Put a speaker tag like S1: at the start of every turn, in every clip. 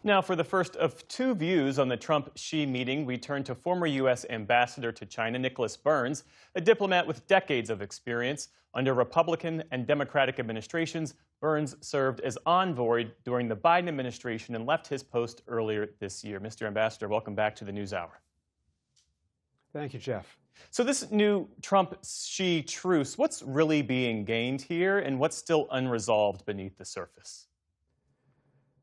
S1: Now, for the first of two views on the Trump-Xi meeting, we turn to former U.S. Ambassador to China, Nicholas Burns, a diplomat with decades of experience. Under Republican and Democratic administrations, Burns served as envoy during the Biden administration and left his post earlier this year. Mr. Ambassador, welcome back to the NewsHour.
S2: Thank you, Jeff.
S1: So this new Trump-Xi truce, what's really being gained here and what's still unresolved beneath the surface?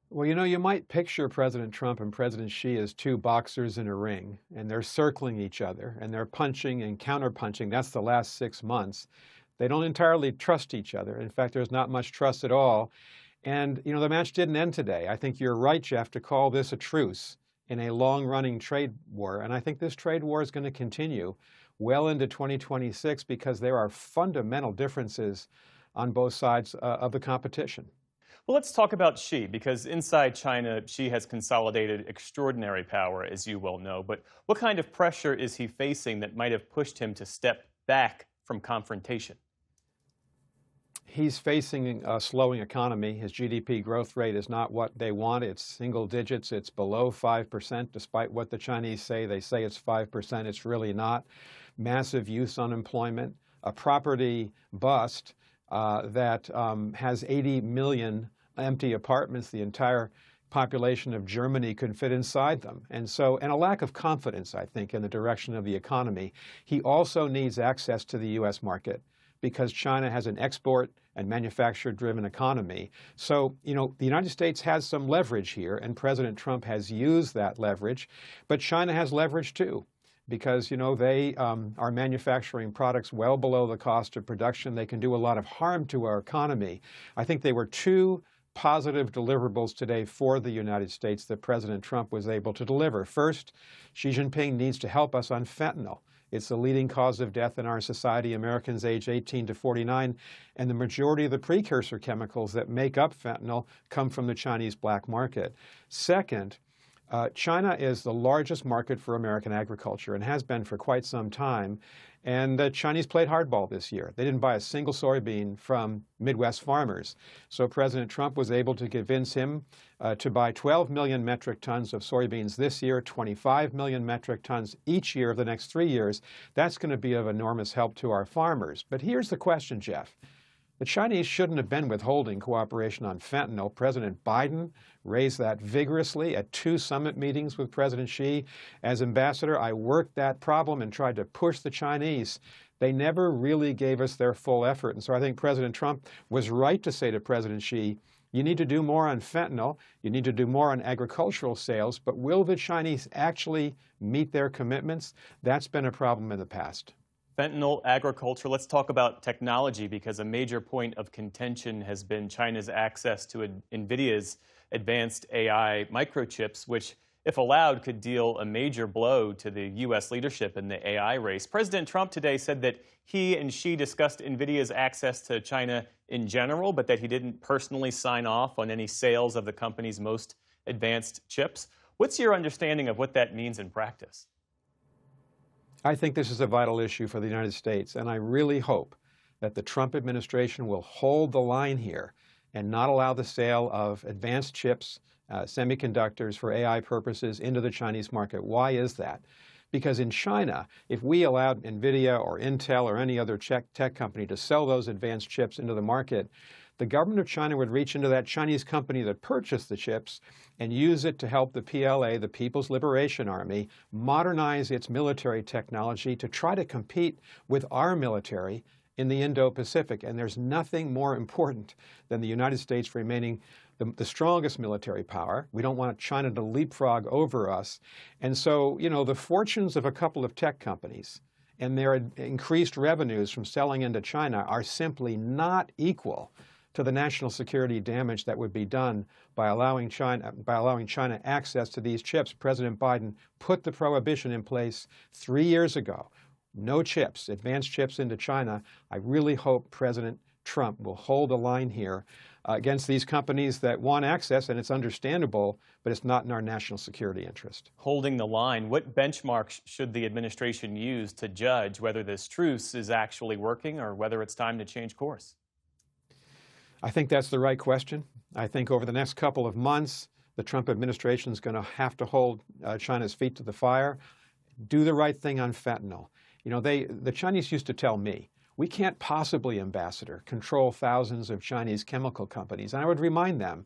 S2: Well, you might picture President Trump and President Xi as two boxers in a ring, and they're circling each other, and they're punching and counterpunching. That's the last 6 months. They don't entirely trust each other. In fact, there's not much trust at all. And, the match didn't end today. I think you're right, Jeff, to call this a truce in a long-running trade war. And I think this trade war is going to continue well into 2026 because there are fundamental differences on both sides of the competition.
S1: Well, let's talk about Xi, because inside China, Xi has consolidated extraordinary power, as you well know. But what kind of pressure is he facing that might have pushed him to step back from confrontation?
S2: He's facing a slowing economy. His GDP growth rate is not what they want. It's single digits. It's below 5%, despite what the Chinese say. They say it's 5%. It's really not. Massive youth unemployment, a property bust that has 80 million empty apartments. The entire population of Germany could fit inside them. And a lack of confidence, I think, in the direction of the economy. He also needs access to the U.S. market because China has an export and manufacturer-driven economy. So, the United States has some leverage here, and President Trump has used that leverage, but China has leverage too, because, they are manufacturing products well below the cost of production. They can do a lot of harm to our economy. I think they were two positive deliverables today for the United States that President Trump was able to deliver. First, Xi Jinping needs to help us on fentanyl. It's the leading cause of death in our society, Americans age 18 to 49, and the majority of the precursor chemicals that make up fentanyl come from the Chinese black market. Second, China is the largest market for American agriculture and has been for quite some time. And the Chinese played hardball this year. They didn't buy a single soybean from Midwest farmers. So President Trump was able to convince him to buy 12 million metric tons of soybeans this year, 25 million metric tons each year of the next 3 years. That's going to be of enormous help to our farmers. But here's the question, Jeff. The Chinese shouldn't have been withholding cooperation on fentanyl. President Biden raised that vigorously at 2 summit meetings with President Xi. As ambassador, I worked that problem and tried to push the Chinese. They never really gave us their full effort. And so I think President Trump was right to say to President Xi, you need to do more on fentanyl, you need to do more on agricultural sales, but will the Chinese actually meet their commitments? That's been a problem in the past.
S1: Fentanyl, agriculture. Let's talk about technology, because a major point of contention has been China's access to NVIDIA's advanced AI microchips, which, if allowed, could deal a major blow to the U.S. leadership in the AI race. President Trump today said that he and Xi discussed NVIDIA's access to China in general, but that he didn't personally sign off on any sales of the company's most advanced chips. What's your understanding of what that means in practice?
S2: I think this is a vital issue for the United States, and I really hope that the Trump administration will hold the line here and not allow the sale of advanced chips, semiconductors for AI purposes into the Chinese market. Why is that? Because in China, if we allowed NVIDIA or Intel or any other tech company to sell those advanced chips into the market, the government of China would reach into that Chinese company that purchased the chips and use it to help the PLA, the People's Liberation Army, modernize its military technology to try to compete with our military in the Indo-Pacific. And there's nothing more important than the United States remaining the strongest military power. We don't want China to leapfrog over us. And so, the fortunes of a couple of tech companies and their increased revenues from selling into China are simply not equal to the national security damage that would be done by allowing China access to these chips. President Biden put the prohibition in place 3 years ago. No chips, advanced chips into China. I really hope President Trump will hold a line here against these companies that want access, and it's understandable, but it's not in our national security interest.
S1: Holding the line, what benchmarks should the administration use to judge whether this truce is actually working or whether it's time to change course?
S2: I think that's the right question. I think over the next couple of months, the Trump administration is going to have to hold China's feet to the fire. Do the right thing on fentanyl. You know, the Chinese used to tell me, we can't possibly, Ambassador, control thousands of Chinese chemical companies. And I would remind them,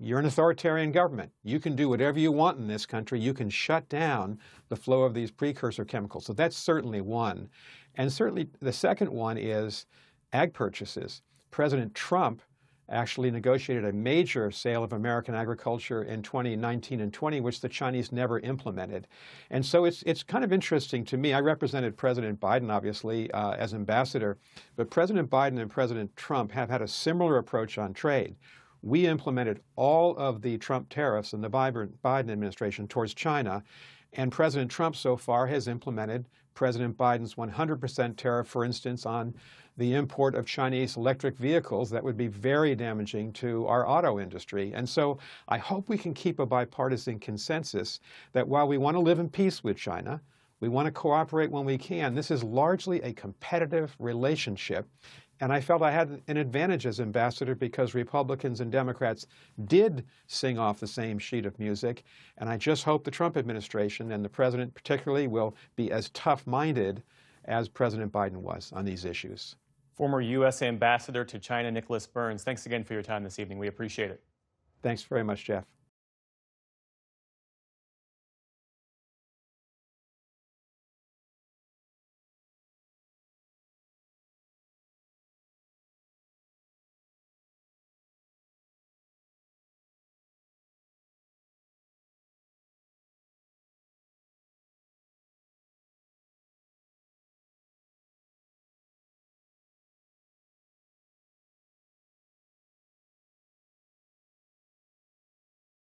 S2: you're an authoritarian government. You can do whatever you want in this country. You can shut down the flow of these precursor chemicals. So that's certainly one. And certainly the second one is ag purchases. President Trump actually negotiated a major sale of American agriculture in 2019 and 20, which the Chinese never implemented. And so it's kind of interesting to me. I represented President Biden, obviously, as ambassador, but President Biden and President Trump have had a similar approach on trade. We implemented all of the Trump tariffs in the Biden administration towards China, and President Trump so far has implemented President Biden's 100% tariff, for instance, on the import of Chinese electric vehicles that would be very damaging to our auto industry. And so I hope we can keep a bipartisan consensus that while we want to live in peace with China, we want to cooperate when we can. This is largely a competitive relationship. And I felt I had an advantage as ambassador because Republicans and Democrats did sing off the same sheet of music. And I just hope the Trump administration and the president particularly will be as tough-minded as President Biden was on these issues.
S1: Former U.S. Ambassador to China, Nicholas Burns, thanks again for your time this evening. We appreciate it.
S2: Thanks very much, Jeff.